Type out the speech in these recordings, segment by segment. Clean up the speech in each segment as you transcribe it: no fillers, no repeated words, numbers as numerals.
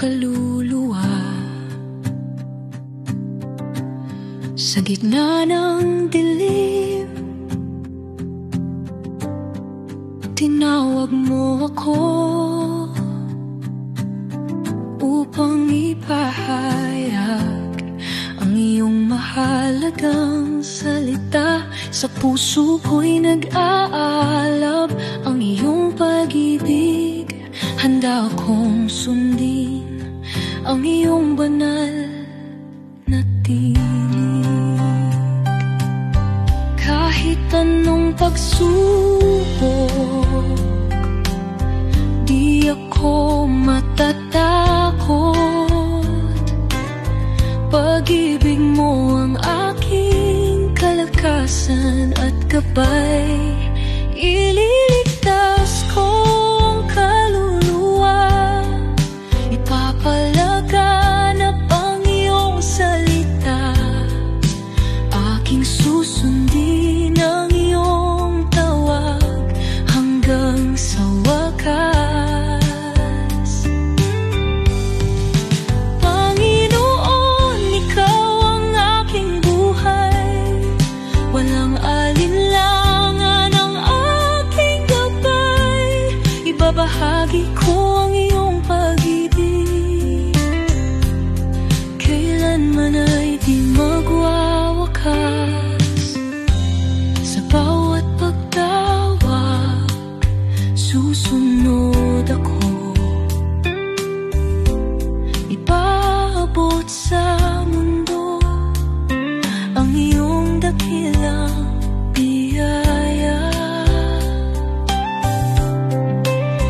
kaluluwa. Sa gitna ng dilim, tinawag mo ako upang ipahayag ang iyong mahalagang salita. Sa puso ko'y nag-aalab ang iyong pag-ibig. Handa akong sundin ang iyong banal na tinig. Kahit anong pagsubok, di ako matatakot. Pag-ibig mo ang aking kalakasan at gabay. Ililigtas ko ang kaluluwa, ipapalaganap ang iyong salita. Aking susundin ang iyong tawag hanggang sa wakas. Panginoon, ikaw ang aking buhay, walang alinlangan ang aking gabay. Ibabahagi ko ang iyong pag-ibig, kailanman ay di magwawakas. Sa bawat pagtawag, susunod ako. Ipaabot sa mundo ang iyong dakilang biyaya.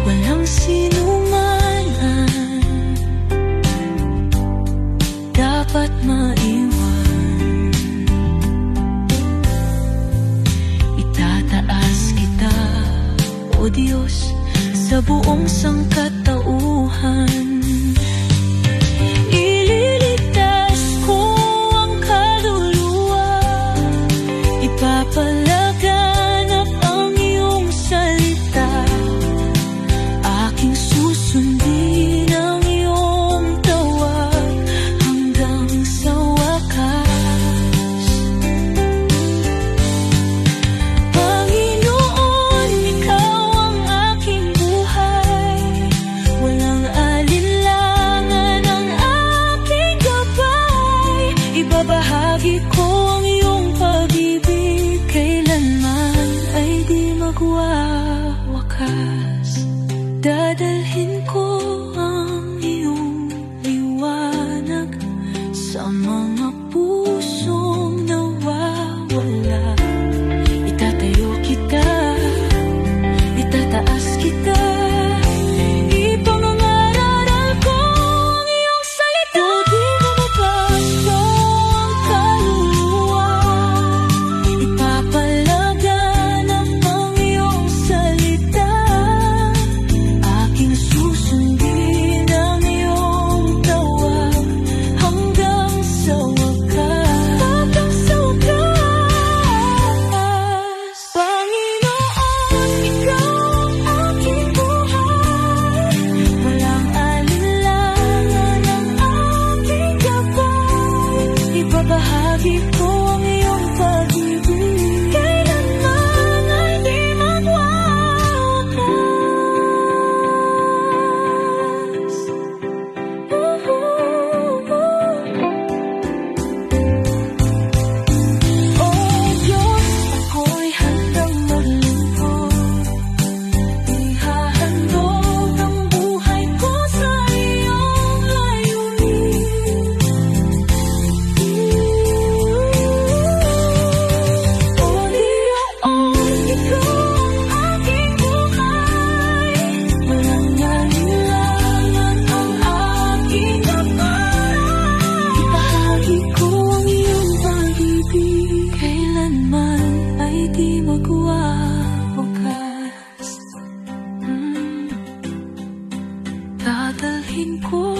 Walang sinuman ang dapat maiwan. Itataas kita, O Diyos, sa buong sangkatauhan. Ililigtas ko ang kaluluwa, ipapalaganap ang iyong salita. Aking susundin ang iyong tawag hanggang sa wakas. Panginoon, ikaw ang aking buhay, walang alinlangan ang aking gabay. Ibabahagi ko ang iyong pag-ibig, kailanman ay di magwawakas. Dadalhin ko ang iyong liwanag sa mga pusong nawawala. Itatayo kita, itataas kita, ipangangaral ko ang iyong salita. Di mababasto ang kaluluwa, ipapalaganap ang iyong salita. Aking susundin ang iyong tawag hanggang sa wakas. Hanggang sa wakas. Panginoon, ikaw ang aking buhay, walang alinlangan ang aking gabay. Ibabahagi ko ang iyong pag-ibig, kailanman ay di magwawakas. O Diyos, ako'y handang maglingkod. Ihahandog ang buhay ko sa iyong layunin. O Diyoon, ikaw ang aking buhay, walang alinlangan ang aking gabay. Ibahagi ko ang iyong pag-ibig, kailanman ay di magwawakas. Dadalhin ko